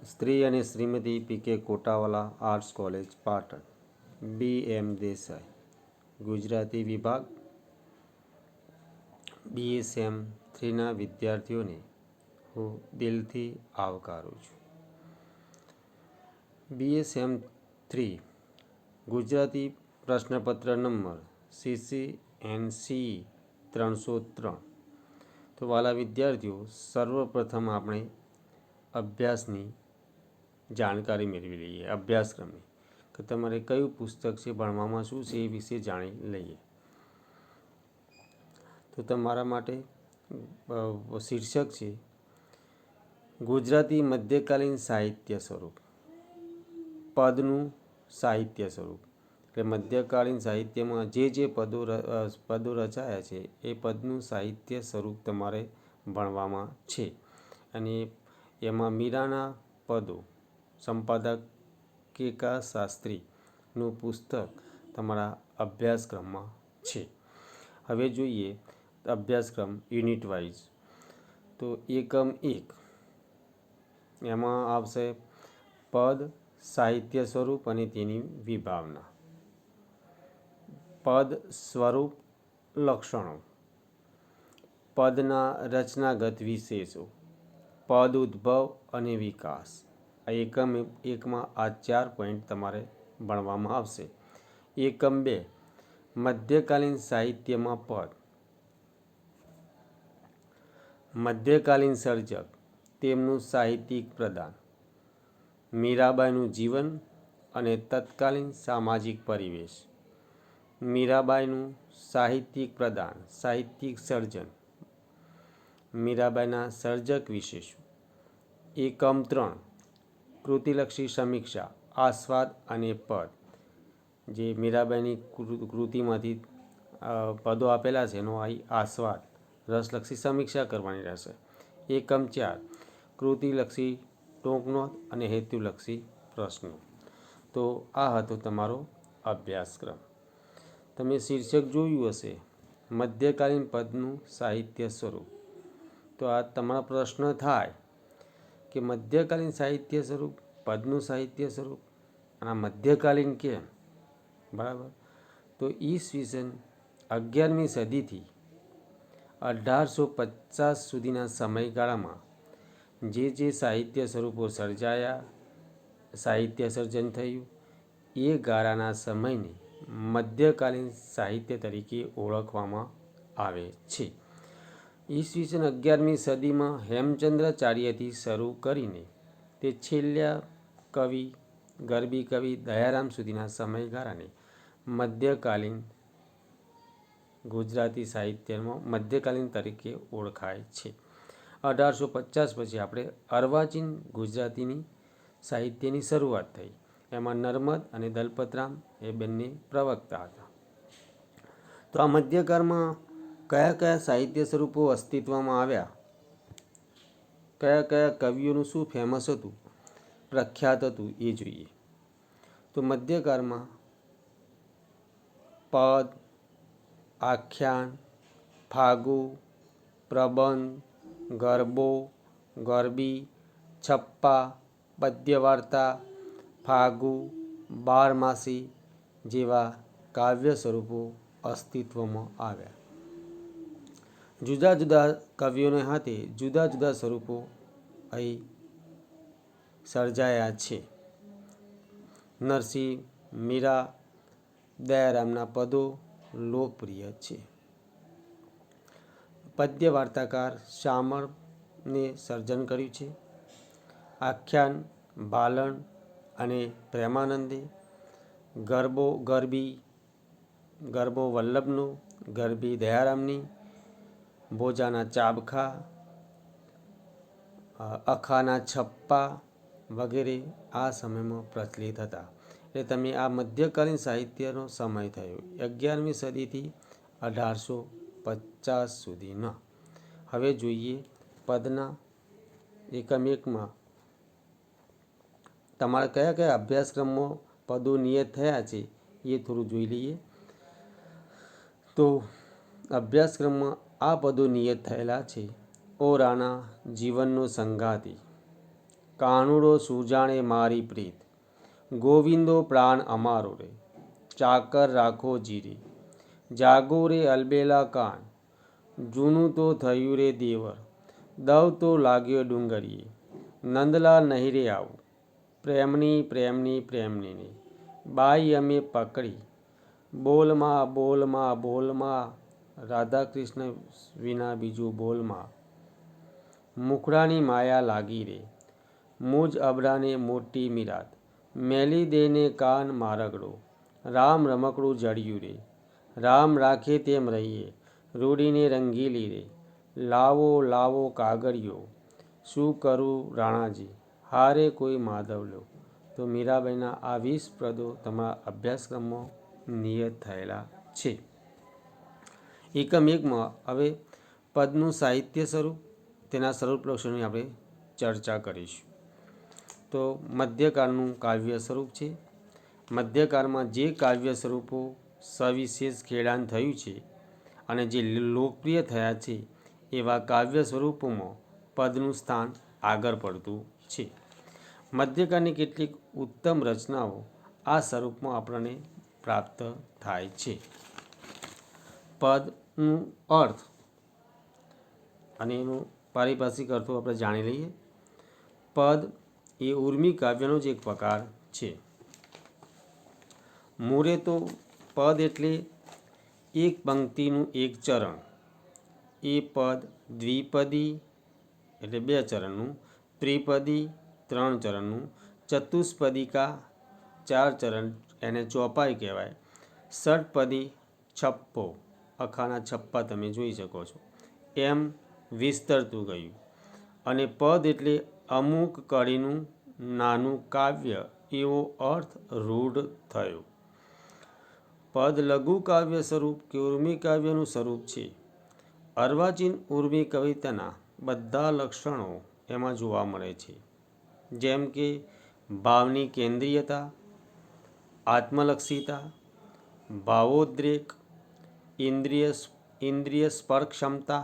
શ્રી અને Shrimati P K. Kotawala arts college Patan, B M. Desai, Gujarati વિભાગ, BSM 3ના વિદ્યાર્થીઓને હું દિલથી આવકારું છું. BSM 3 ગુજરાતી પ્રશ્નપત્ર નંબર CCNC 303. તો વાલા વિદ્યાર્થીઓ, સર્વપ્રથમ આપણે અભ્યાસની જાણકારી મેળવી લઈએ. અભ્યાસક્રમની કે તમારે કયું પુસ્તક છે, ભણવામાં શું છે એ વિશે જાણી લઈએ. તો તમારા માટે શીર્ષક છે ગુજરાતી મધ્યકાલીન સાહિત્ય સ્વરૂપ. પદનું સાહિત્ય સ્વરૂપ એટલે મધ્યકાલીન સાહિત્યમાં જે પદો રચાયા છે એ પદનું સાહિત્ય સ્વરૂપ તમારે ભણવામાં છે. અને એમાં મીરાના પદો, સંપાદક કેકા શાસ્ત્રીનું પુસ્તક તમારા અભ્યાસક્રમમાં છે. હવે જોઈએ અભ્યાસક્રમ યુનિટ વાઇઝ. તો એકમ 1 એમાં આવશે પદ, સાહિત્ય સ્વરૂપ અને તેની વિભાવના. પદ સ્વરૂપ લક્ષણો, પદના રચનાગત વિશેષો, પદ ઉદ્ભવ અને વિકાસ. આ એકમ 1માં આ 4 પોઈન્ટ તમારે ભણવામાં આવશે. એકમ 2 મધ્યકાલીન સાહિત્યમાં પદ. મધ્યકાલીન સર્જક, તેમનું સાહિત્યિક પ્રદાન, મીરાબાઈનું જીવન અને તત્કાલીન સામાજિક પરિવેશ. મીરાબાઈનું સાહિત્યિક પ્રદાન, સાહિત્યિક સર્જન, મીરાબાઈના સર્જક વિશેષો. એકમ 3 કૃતિલક્ષી સમીક્ષા, આસ્વાદ અને પદ. જે મીરાબાઈની કૃતિમાંથી પદો આપેલા છે એનો આસ્વાદ, રસલક્ષી સમીક્ષા કરવાની રહેશે. એકમ 4 કૃતિલક્ષી ટૂંકનોંધ અને હેતુલક્ષી પ્રશ્નો. તો આ હતો તમારો અભ્યાસક્રમ. તમે શીર્ષક જોયું હશે, મધ્યકાલીન પદનું સાહિત્ય સ્વરૂપ. તો આ તમારો પ્રશ્ન થાય કે મધ્યકાલીન સાહિત્ય સ્વરૂપ, પદનું સાહિત્ય સ્વરૂપ અને મધ્યકાલીન કેમ? બરાબર. તો ઈસવીસન 11મી સદીથી 1850 સુધીના સમયગાળામાં જે સાહિત્ય સ્વરૂપો સર્જાયા, સાહિત્ય સર્જન થયું, એ ગાળાના સમયને મધ્યકાલીન સાહિત્ય તરીકે ઓળખવામાં આવે છે. ઈસવીસન 11મી સદીમાં હેમચંદ્રાચાર્યથી શરૂ કરીને તે છેલ્લા કવિ, ગરબી કવિ દયારામ સુધીના સમયગાળાને મધ્યકાલીન ગુજરાતી સાહિત્યમાં મધ્યકાલીન તરીકે ઓળખાય છે. 1850 પછી આપણે અર્વાચીન ગુજરાતીની સાહિત્યની શરૂઆત થઈ. એમાં નર્મદ અને દલપતરામ એ બંને પ્રવક્તા હતા. તો આ મધ્યકાળમાં કયા કયા સાહિત્ય સ્વરૂપો અસ્તિત્વમાં આવ્યા, કયા કયા કવિઓનું શું ફેમસ હતું, પ્રખ્યાત હતું, એ જોઈએ. તો મધ્યકાળમાં પદ, આખ્યાન, ફાગુ, પ્રબંધ, ગરબો, ગરબી, છપ્પા, પદ્યવાર્તા, ફાગુ, બારમાસી જેવા કાવ્ય સ્વરૂપો અસ્તિત્વમાં આવ્યા. જુદા જુદા કવિઓને હાથે જુદા જુદા સ્વરૂપો અહીં સર્જાયા છે. નરસિંહ, મીરા, દયારામના પદો લોકપ્રિય છે. પદ્ય વાર્તાકાર શામળને સર્જન કર્યું છે. આખ્યાન બાલણ અને પ્રેમાનંદે. ગરબો વલ્લભનો, ગરબી દયારામની, ભોજાના ચાબખા, અખાના છપ્પા વગેરે આ સમયમાં પ્રચલિત હતા. એટલે તમે આ મધ્યકાલીન સાહિત્યનો સમય થયો 11મી સદીથી 1850 સુધીના. હવે જોઈએ પદના એકમ 1માં તમારે કયા કયા અભ્યાસક્રમમાં પદો નિયત થયા છે એ થોડું જોઈ લઈએ. તો અભ્યાસક્રમમાં આ પદો નિયત થયેલા છે. ઓરાના જીવનનો સંગાતી, કાનુડો સુજાણે મારી પ્રીત, ગોવિંદો પ્રાણ અમારો રે, ચાકર રાખો જીરે, જાગો રે અલબેલા કાન, જૂનું તો થયું રે દેવર, દવ તો લાગ્યો ડુંગરીએ, નંદલાલ નહીં રે આવું, પ્રેમની પ્રેમની પ્રેમની ને બાઈ અમે પકડી, બોલમાં બોલમાં બોલમાં, રાધા કૃષ્ણ વિના બીજું બોલમાં, મુખડાની માયા લાગી રે, મુજ અબરાને મોટી મીરાત, મેલી દેને કાન મારગડો, રામ રમકડું જડ્યું રે, રામ રાખે તેમ રહીએ, રૂડીને રંગીલી રે, લાવો લાવો કાગળિયો, શું કરું રાણાજી, હારે કોઈ માધવ લો. તો મીરાબાઈના આ 20 પદો તમારા અભ્યાસક્રમમાં નિયત થયેલા છે. એકમ 1માં હવે પદનું સાહિત્ય સ્વરૂપ, તેના સ્વરૂપ લક્ષણોની આપણે ચર્ચા કરીશું. તો મધ્યકાળનું કાવ્ય સ્વરૂપ છે. મધ્યકાળમાં જે કાવ્ય સ્વરૂપો સવિશેષ ખેડાણ થયું છે અને જે લોકપ્રિય થયા છે એવા કાવ્ય સ્વરૂપોમાં પદનું સ્થાન આગળ પડતું છે. મધ્યકાળની કેટલીક ઉત્તમ રચનાઓ આ સ્વરૂપમાં આપણને પ્રાપ્ત થાય છે. પદનું અર્થ અને એનું પારિભાષિક અર્થો આપણે જાણી લઈએ. પદ એ ઉર્મી કાવ્યનો જ એક પ્રકાર છે. મૂળે તો પદ એટલે એક પંક્તિનું એક ચરણ, એ પદ દ્વિપદી એટલે 2 ચરણનું, ત્રિપદી 3 ચરણનું, ચતુષ્પદિકા 4 ચરણ એને ચોપાઈ કહેવાય, ષટપદી છપ્પો અખાના છપ્પા તમે જોઈ શકો છો, એમ વિસ્તરતું ગયું. અને પદ એટલે અમુક કડીનું નાનું કાવ્ય એવો અર્થ રૂઢ થયો. પદ લઘુ કાવ્ય સ્વરૂપ કે ઉર્મી કાવ્યનું સ્વરૂપ છે. અર્વાચીન ઉર્મી કવિતાના બધા લક્ષણો એમાં જોવા મળે છે, જેમ કે ભાવની કેન્દ્રિયતા, આત્મલક્ષિતા, ભાવોદ્રેક, ઇન્દ્રિય સ્પર્શ ક્ષમતા,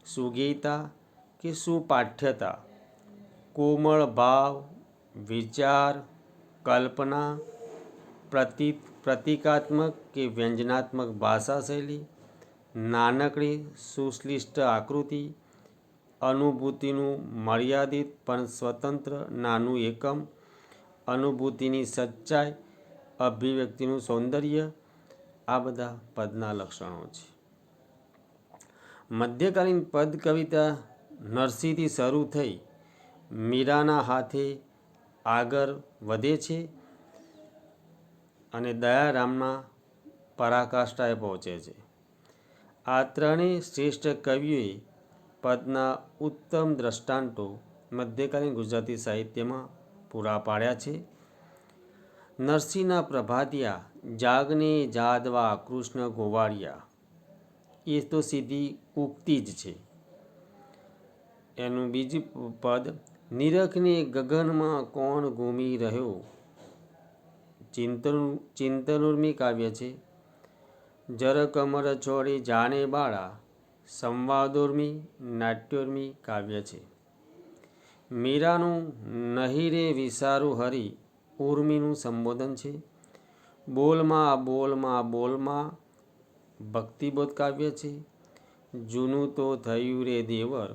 સુગેયતા કે સુપાઠ્યતા, કોમળ ભાવ, વિચાર, કલ્પના, પ્રતિકાત્મક કે વ્યંજનાત્મક ભાષા શૈલી, નાનકડી સુશ્લિષ્ટ આકૃતિ, અનુભૂતિનું મર્યાદિત પણ સ્વતંત્ર નાનું એકમ, અનુભૂતિની સચ્ચાઈ, અભિવ્યક્તિનું સૌંદર્ય, આ બધા પદના લક્ષણો છે. મધ્યકાલીન પદ કવિતા નરસિંહથી શરૂ થઈ મીરાના હાથે આગળ વધે છે અને દયારામના પરાકાષ્ઠાએ પહોંચે છે. આ ત્રણેય શ્રેષ્ઠ કવિઓએ પદના ઉત્તમ દ્રષ્ટાંતો મધ્યકાલીન ગુજરાતી સાહિત્યમાં પૂરા પાડ્યા છે. નરસિંહના પ્રભાતિયા જાગને જાદવા કૃષ્ણ ગોવાળિયા, એ તો સીધી ઉક્તિ જ છે. એનું બીજું પદ, નિરખને ગગનમાં કોણ ઘૂમી રહ્યો, ચિંતનૂર્મી કાવ્ય છે. જર કમર છોડી જાણે બાળા, સંવાદોર્મી નાટ્યોર્મી કાવ્ય છે. મીરાનું નહીં રે વિસારું હરી ઉર્મીનું સંબોધન છે. બોલમાં બોલમાં બોલમાં ભક્તિબોધ કાવ્ય છે. જૂનું તો થયું રે દેવર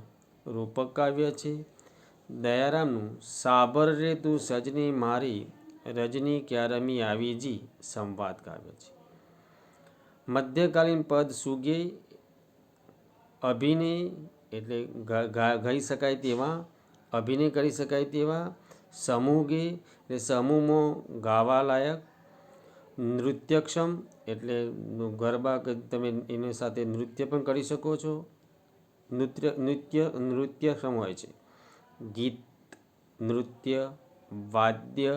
રૂપક કાવ્ય છે. દયારામનું સાબર રે તું સજની મારી, રજની ક્યારમી આવી જી સંવાદ કાવ્ય છે. મધ્યકાલીન પદ સુગેય, અભિનય એટલે ગાઈ શકાય તેવા, અભિનય કરી શકાય તેવા, સમૂહગે એટલે સમૂહમાં ગાવા લાયક, નૃત્યક્ષમ એટલે ગરબા તમે એની સાથે નૃત્ય પણ કરી શકો છો, નૃત્યક્ષમ હોય છે. ગીત, નૃત્ય, વાદ્ય,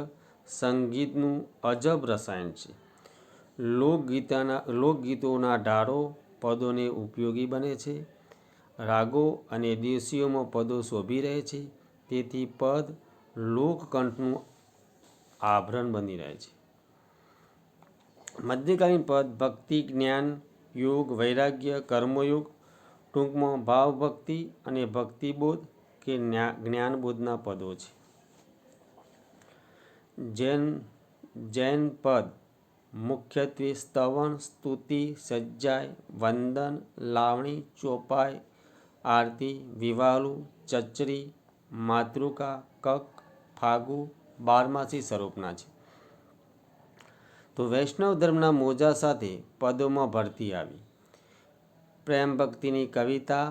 સંગીતનું અજબ રસાયણ છે. લોકગીતોના ઢાળો પદોને ઉપયોગી બને છે. રાગો અને દેશીઓમાં પદો શોભી રહે છે. તેથી પદ લોકકંઠનું આભરણ બની રહે છે. મધ્યકાલીન પદ ભક્તિ, જ્ઞાન, યોગ, વૈરાગ્ય, કર્મયોગ, ટૂંકમાં ભાવભક્તિ અને ભક્તિબોધ કે જ્ઞાનબોધના પદો છે. જૈન પદ મુખ્યત્વે સ્તવન, સ્તુતિ, સજ્જાય, વંદન, લાવણી, ચોપાઈ, આરતી, વિવાહલુ, ચચરી, માતૃકા, કક, ફાગુ, બારમાસી સ્વરૂપના છે. તો વૈષ્ણવ ધર્મના મોજા સાથે પદોમાં ભરતી આવી. પ્રેમ ભક્તિની કવિતા,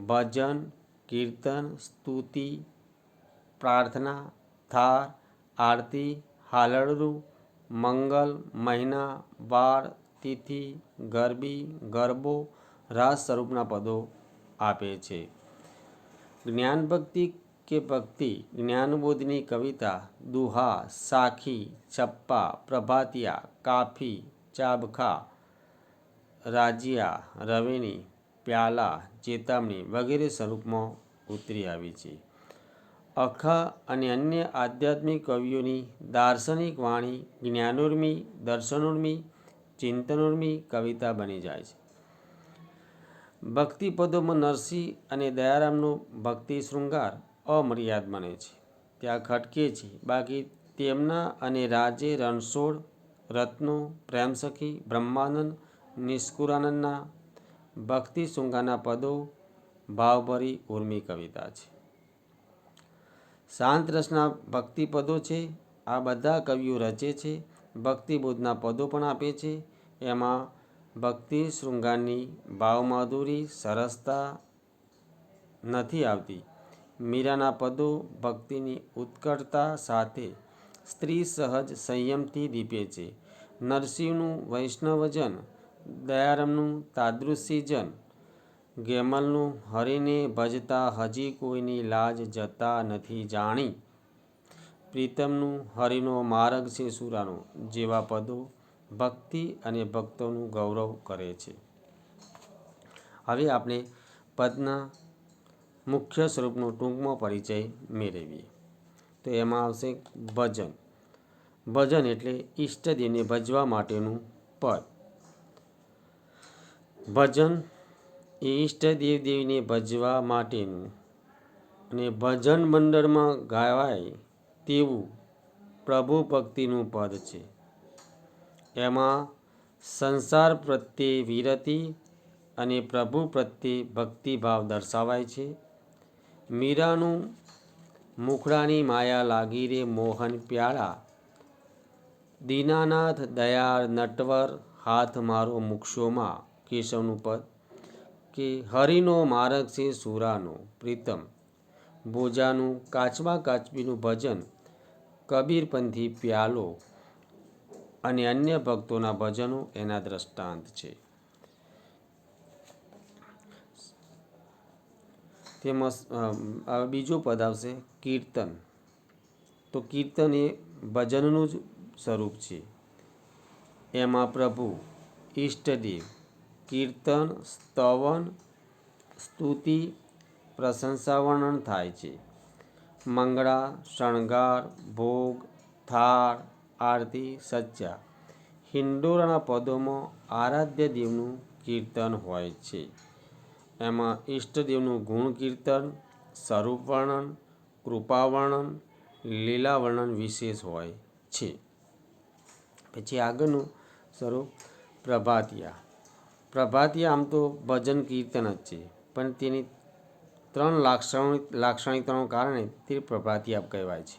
ભજન, કીર્તન, સ્તુતિ, પ્રાર્થના, થાર, આરતી, હાલરડું, મંગલ, મહિના, વાર, તિથિ, ગરબી, ગરબો, રાસ સ્વરૂપના પદો આપે છે. જ્ઞાન ભક્તિ કે ભક્તિ જ્ઞાનબોધની કવિતા, દુહા, સાખી, છપ્પા, પ્રભાતિયા, કાફી, ચાબખા, રાજિયા, રવેણી, પ્યાલા, ચેતામણી વગેરે સ્વરૂપમાં ઉતરી આવી છે. અખા અને અન્ય આધ્યાત્મિક કવિઓની દાર્શનિક વાણી જ્ઞાનોર્મી, દર્શનોર્મી, ચિંતનોર્મી કવિતા બની જાય છે. ભક્તિપદોમાં નરસિંહ અને દયારામનો ભક્તિ શૃંગાર અમર્યાદ બને છે. ત્યાં ખટકે છે. બાકી તેમના અને રાજે રણછોડ, રત્નો, પ્રેમસખી, બ્રહ્માનંદ, નિષ્કુળાનંદના ભક્તિ શૃંગારના પદો ભાવભરી ઉર્મી કવિતા છે. શાંત રસના ભક્તિપદો છે. આ બધા કવિઓ રચે છે. ભક્તિબોધના પદો પણ આપે છે. એમાં ભક્તિ શૃંગારની ભાવમાધુરી સરસતા નથી આવતી. મીરાના પદો ભક્તિની ઉત્કટતા સાથે સ્ત્રી સહજ સંયમથી દીપે છે. નરસિંહનું વૈષ્ણવજન, દયારામનું તાદૃશીજન, ગેમલનું હરિને ભજતા હજી કોઈની લાજ જતા નથી જાણી, પ્રીતમનું હરિનો માર્ગ છે સુરાનો જેવા પદો ભક્તિ અને ભક્તોનું ગૌરવ કરે છે. હવે આપણે પદના મુખ્ય સ્વરૂપનો ટૂંકમાં પરિચય મેળવીએ. તો એમાં આવશે ભજન. ભજન એટલે ઈષ્ટદેવને ભજવા માટેનું પદ. ભજન એ ઈષ્ટદેવને ભજવા માટેનું અને ભજન મંડળમાં ગાવાય તેવું પ્રભુ ભક્તિનું પદ છે. એમાં સંસાર પ્રત્યે વિરતિ અને પ્રભુ પ્રત્યે ભક્તિભાવ દર્શાવાય છે. મીરાનું મુખડાની માયા લાગી રે મોહન પ્યાળા, દીનાનાથ દયાળ નટવર હાથ મારો મુક્ષોમાં કેશવનું પદ કે હરિનો માર્ગ છે સુરાનો પ્રીતમ, બોજાનું કાચબા કાચબીનું ભજન, કબીરપંથી પ્યાલો અને અન્ય ભક્તોના ભજનો એના દ્રષ્ટાંત છે. તેમાં બીજું પદ આવશે કીર્તન. તો કીર્તન એ ભજનનું જ સ્વરૂપ છે. એમાં પ્રભુ, ઈષ્ટદેવ, કીર્તન, સ્તવન, સ્તુતિ, પ્રશંસા વર્ણન થાય છે. મંગળા, શણગાર, ભોગ, થાળ, આરતી, સચ્ચા, હિંડોળાના પદોમાં આરાધ્ય દેવનું કીર્તન હોય છે. એમાં ઈષ્ટદેવનું ગુણ કીર્તન, સ્વરૂપ વર્ણન, કૃપા વર્ણન, લીલા વર્ણન વિશેષ હોય છે. પછી આગળનું સ્વરૂપ પ્રભાતિયા. પ્રભાતિયા આમ તો ભજન કીર્તન જ છે, પણ તેની ત્રણ લાક્ષણિકતાઓને કારણે તે પ્રભાતિયા કહેવાય છે.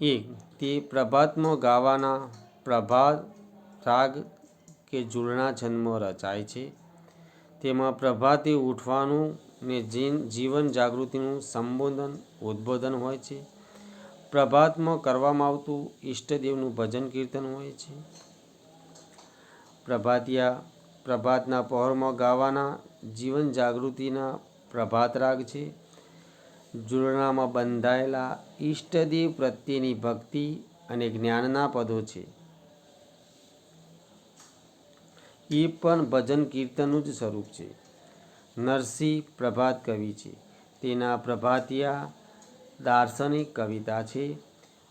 એક, તે પ્રભાતમાં ગાવાના પ્રભાત રાગ કે ઝૂલણા છંદમાં રચાય છે. તેમાં પ્રભાતે ઉઠવાનું ને જીવન જાગૃતિનું સંબોધન ઉદ્બોધન હોય છે. પ્રભાતમાં કરવામાં આવતું ઈષ્ટદેવનું ભજન કીર્તન હોય છે. પ્રભાતિયા પ્રભાતના પહોરમાં ગાવાના જીવન જાગૃતિના પ્રભાત રાગ છે. ઝૂલણામાં બંધાયેલા ઈષ્ટદેવ પ્રત્યેની ભક્તિ અને જ્ઞાનના પદો છે. એ પણ ભજન કીર્તનનું જ સ્વરૂપ છે. નરસિંહ પ્રભાત કવિ છે. તેના પ્રભાતિયા દાર્શનિક કવિતા છે.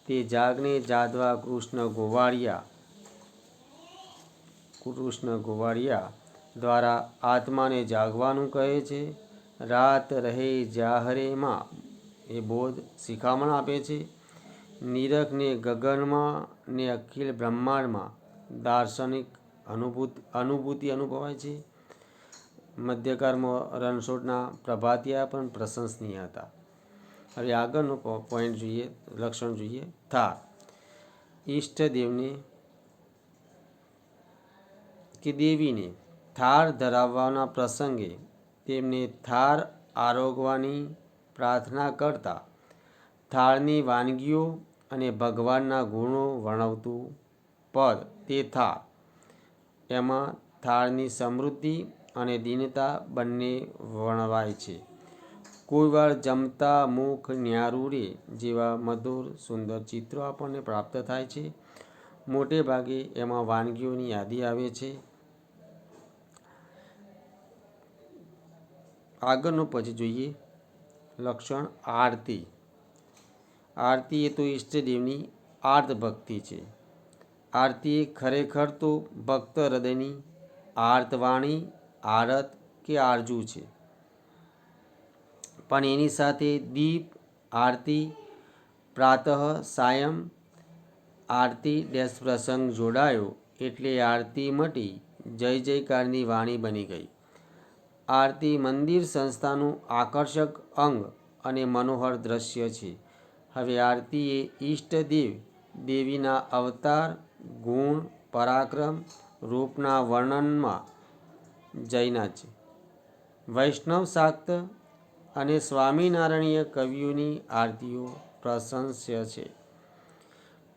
તે જાગને જાદવા કૃષ્ણ ગોવાળિયા દ્વારા આત્માને જાગવાનું કહે છે. રાત રહે જાહરેમાં એ બોધ શિખામણ આપે છે. નીરખને ગગનમાં ને અખિલ બ્રહ્માંડમાં દાર્શનિક અનુભૂતિ અનુભવાય છે. મધ્યકાળમાં રણછોડના પ્રભાતિયા પણ પ્રશંસનીય હતા. હવે આગળનો પોઈન્ટ જોઈએ, લક્ષણ જોઈએ. થાળ. ઈષ્ટદેવને કે દેવીને થાળ ધરાવવાના પ્રસંગે તેમને થાળ આરોગવાની પ્રાર્થના કરતા થાળની વાનગીઓ અને ભગવાનના ગુણો વર્ણવતું પદ તે થાળ. એમાં થાળની સમૃદ્ધિ અને દીનતા બંને વર્ણવાય છે. કોઈ વાર જમતા મુખ ન્યારું રે જેવા મધુર સુંદર ચિત્રો આપણને પ્રાપ્ત થાય છે. મોટે ભાગે એમાં વાનગીઓની યાદી આવે છે. આગળનું પછી જોઈએ લક્ષણ આરતી. આરતી એ તો ઈષ્ટદેવની આર્ત ભક્તિ છે. આરતી એ ખરેખર તો ભક્ત હૃદયની આર્તવાણી, આરત કે આરજુ છે. પણ એની સાથે દીપ આરતી, પ્રાતઃ સાયં આરતી પ્રસંગ જોડાયો એટલે આરતી મટી જય જયકારની વાણી બની ગઈ. આરતી મંદિર સંસ્થાનું આકર્ષક અંગ અને મનોહર દ્રશ્ય છે. હવે આરતી એ ઈષ્ટદેવ દેવીના અવતાર, ગુણ, પરાક્રમ, રૂપના વર્ણનમાં જૈના છે. વૈષ્ણવ શાક્ત અને સ્વામિનારાયણીય કવિઓની આરતીઓ પ્રશંસ્ય છે.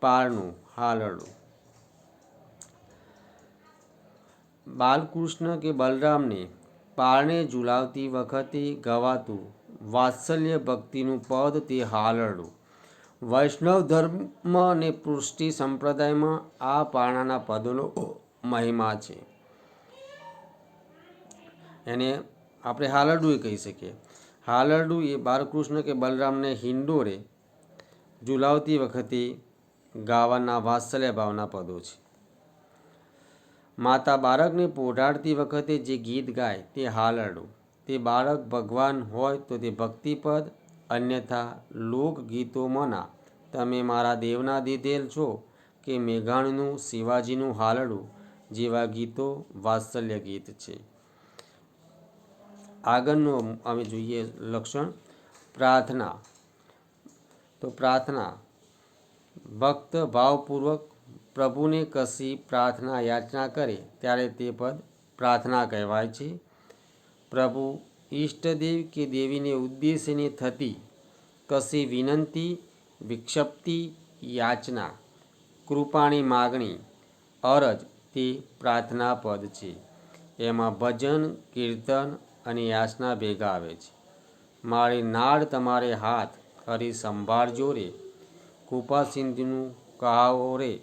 પારણું હાલરડું. બાલકૃષ્ણ કે બલરામને પારણે ઝુલાવતી વખતે ગવાતું વાત્સલ્ય ભક્તિનું પદ તે હાલરડું. વૈષ્ણવ ધર્મ અને પુષ્ટિ સંપ્રદાયમાં આ પારણાના પદોનો મહિમા છે. એને આપણે હાલરડું એ કહી શકીએ. હાલરડું એ બાલકૃષ્ણ કે બલરામને હિંડોળે ઝુલાવતી વખતે ગાવાના વાત્સલ્ય ભાવના પદો છે. માતા બાળકને પોઢાડતી વખતે જે ગીત ગાય તે હાલરડું. તે બાળક ભગવાન હોય તો તે ભક્તિપદ, અન્યથા લોકગીતોમાંના તમે મારા દેવના દીધેલ છો કે મેઘાણીનું શિવાજીનું હાલરડું જેવા ગીતો વાત્સલ્ય ગીત છે. આગળનું અમે જોઈએ લક્ષણ પ્રાર્થના. તો પ્રાર્થના ભક્ત ભાવપૂર્વક પ્રભુને કશી પ્રાર્થના યાચના કરે ત્યારે તે પદ પ્રાર્થના કહેવાય છે. પ્રભુ ઈષ્ટદેવ કે દેવીને ઉદ્દેશીને થતી કશી વિનંતી, વિક્ષપ્તિ, યાચના, કૃપાની માગણી, અરજ તે પ્રાર્થના પદ છે. એમાં ભજન, કીર્તન અને યાચના ભેગા આવે છે. મારી નાળ તમારે હાથ હરી સંભાળજો રે, કૃપા સિંધુનું કહાવો રે,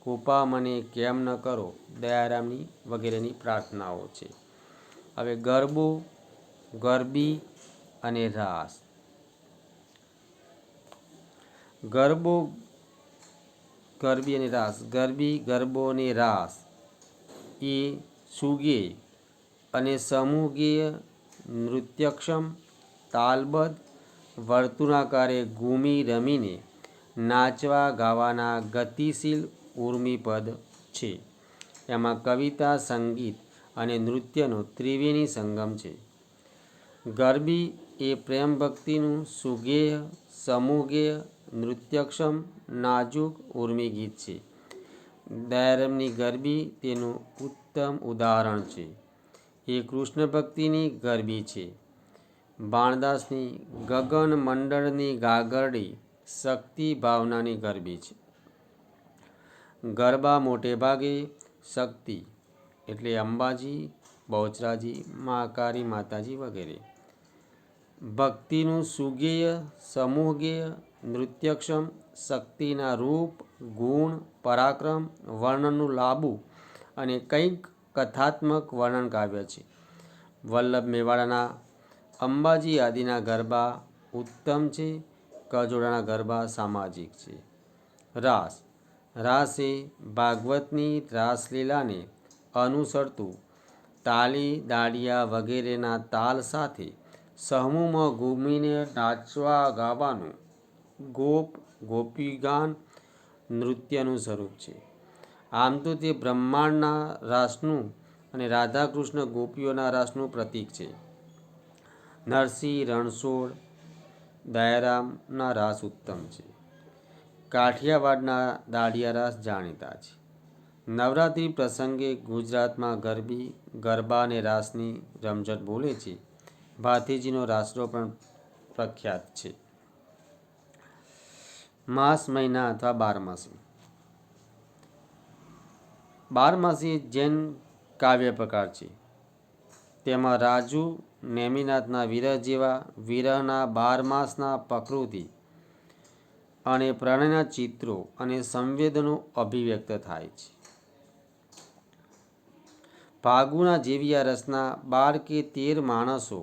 કૃપા મને કેમ ન કરો, દયારામની વગેરેની પ્રાર્થનાઓ છે. હવે ગરબો, ગરબી અને રાસ. ગરબો, ગરબી અને રાસ. ગરબી, ગરબો અને રાસ એ સુગેય અને સમૂહગેય નૃત્યક્ષમ, તાલબદ્ધ, વર્તુળાકારે ઘૂમી રમીને નાચવા ગાવાના ગતિશીલ ઊર્મિપદ છે. એમાં કવિતા, સંગીત અને નૃત્યનો ત્રિવેણી સંગમ છે. ગરબી એ પ્રેમ ભક્તિનું સુગેય, સમૂહગેય, નૃત્યક્ષમ, નાજુક ઊર્મિ ગીત છે. દયારામની ગરબી તેનું ઉત્તમ ઉદાહરણ છે. એ કૃષ્ણ ભક્તિની ગરબી છે. બાણદાસની ગગન મંડળની ગાગરડી શક્તિ ભાવનાની ગરબી છે. ગરબા મોટે ભાગે શક્તિ એટલે અંબાજી, બહુચરાજી, મહાકાળી માતાજી વગેરે. ભક્તિનું સુગેય, સમૂહગેય, નૃત્યક્ષમ, શક્તિના રૂપ, ગુણ, પરાક્રમ, વર્ણનનું લાબું અને કંઈક કથાત્મક વર્ણન કાવ્ય છે. વલ્લભ મેવાડાના અંબાજી આદિના ગરબા ઉત્તમ છે. કજોડાના ગરબા સામાજિક છે. રાસ. રાસ એ ભાગવતની રાસલીલાને અનુસરતું તાલી, દાંડિયા વગેરેના તાલ સાથે સમૂહમાં ઘૂમીને નાચવા ગાવાનું ગોપ ગોપીગાન નૃત્યનું સ્વરૂપ છે. આમ તો તે બ્રહ્માંડના રાસનું અને રાધાકૃષ્ણ ગોપીઓના રાસનું પ્રતીક છે. નરસિંહ, રણછોડ, દયારામના રાસ ઉત્તમ છે. કાઠિયાવાડના દાંડિયા રાસ જાણીતા છે. નવરાત્રિ પ્રસંગે ગુજરાતમાં ગરબા અને રાસની રમઝટ બોલે છે. ભાથીજીનો રાસડો પણ પ્રખ્યાત છે. માસ, મહિના અથવા બારમાસી. બારમાસી જૈન કાવ્ય પ્રકાર છે. તેમાં રાજુ નેમિનાથના વિરહ જેવા વિરહના 12 માસના પ્રકૃતિ અને પ્રણયના ચિત્રો અને સંવેદનો અભિવ્યક્ત થાય છે. ફાગુના જેવી આ રચના 12 કે 13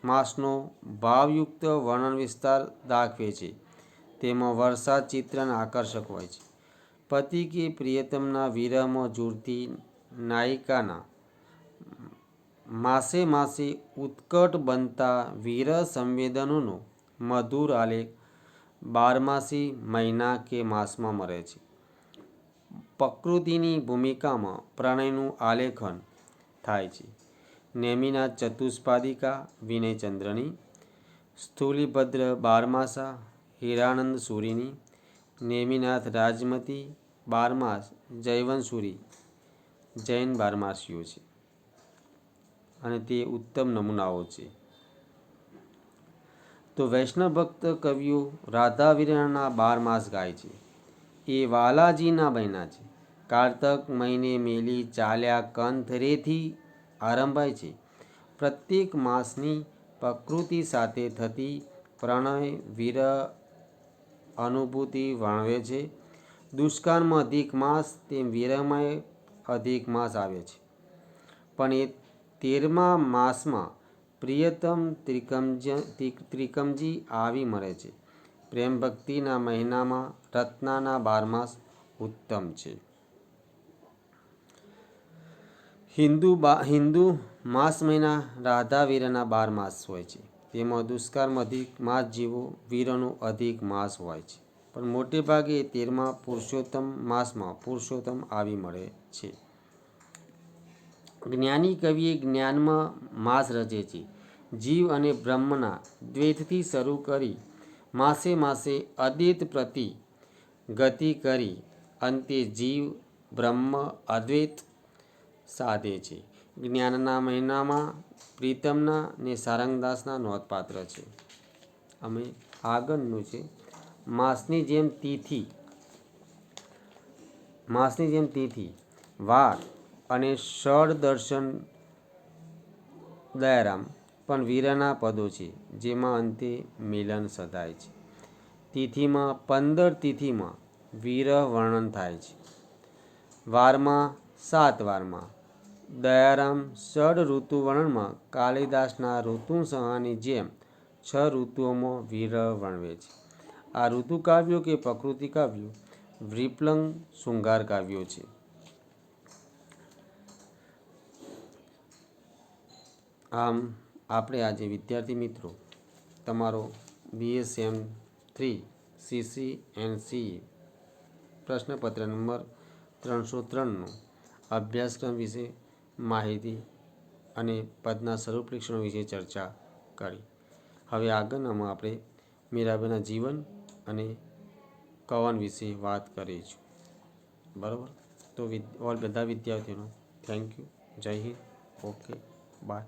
માસનો ભાવયુક્ત વર્ણન વિસ્તાર દાખવે છે. તેમાં વરસાદ ચિત્રણ આકર્ષક હોય છે. પતિ કે પ્રિયતમના વિરહમાં ઝૂરતી નાયિકાના માસે માસે ઉત્કટ બનતા વિરહ સંવેદનોનો મધુર આલેખ 12માસી મહિના કે માસમાં મળે છે. પ્રકૃતિની ભૂમિકામાં પ્રણયનું આલેખન થાય છે. નેમિનાથ ચતુષ્પાદિકા વિનયચંદ્રની, સ્થૂલીભદ્ર બારમાસા હીરાનંદ સુરીની, નેમિનાથ રાજમતી બારમાસ જયવંતસુરી જૈન બારમાસીઓ છે અને તે ઉત્તમ નમૂનાઓ છે. તો વૈષ્ણવ ભક્ત કવિઓ રાધાવિરહના 12 માસ ગાય છે. એ વાલાજીના બહેના છે. કારતક મહિને મેલી ચાલ્યા કંથરેથી આરંભાય છે. પ્રત્યેક માસની પ્રકૃતિ સાથે થતી પ્રણય વિરહ અનુભૂતિ વર્ણવે છે. દુષ્કાળમાં અધિક માસ તેમ વિરહમાં અધિક માસ આવે છે. પણ એ 13મા માસમાં પ્રિયતમ ત્રિકમજી આવી મળે છે. પ્રેમ ભક્તિના મહિનામાં રત્નાના 12 માસ ઉત્તમ છે. હિન્દુ માસ મહિના રાધાવિરહના 12 માસ હોય છે. તેમાં દુષ્કાળમાં અધિક માસ જેવો વિરહનો અધિક માસ હોય છે. પણ મોટે ભાગે 13મા પુરુષોત્તમ માસમાં પુરુષોત્તમ આવી મળે છે. જ્ઞાની કવિએ જ્ઞાનમાં માસ રચે છે. જીવ અને બ્રહ્મના દ્વૈતથી શરૂ કરી માસે માસે અદ્વૈત પ્રતિ ગતિ કરી અંતે જીવ બ્રહ્મ અદ્વૈત સાધે છે. જ્ઞાનના મહિનામાં પ્રીતમના ને સારંગદાસના નોંધપાત્ર છે. અમે આગળનું છે માસની જેમ તિથિ વાર અને ષડ દર્શન દયારામ પણ વિરહના પદો છે જેમાં અંતે મિલન સધાય છે. તિથિમાં 15 તિથિમાં વિરહ વર્ણન થાય છે. વારમાં 7 વારમાં દયારામ ષડ ઋતુ વર્ણનમાં કાલિદાસના ઋતુસંહારની જેમ 6 ઋતુઓમાં વિરહ વર્ણવે છે. આ ઋતુ કાવ્યો કે પ્રકૃતિ કાવ્યો વિપ્લવ શૃંગાર કાવ્યો છે. આમ આપણે આજે વિદ્યાર્થી મિત્રો તમારો BSM3 CCNCE પ્રશ્નપત્ર નંબર 303નો અભ્યાસક્રમ વિશે માહિતી અને પદના સ્વરૂપ પરીક્ષણો વિશે ચર્ચા કરી. હવે આગળનામાં આપણે મીરાબાઈના જીવન અને કવન વિશે વાત કરીશું. બરાબર. તો બધા વિદ્યાર્થીઓનો થેન્ક યુ. જય હિન્દ. Okay bye.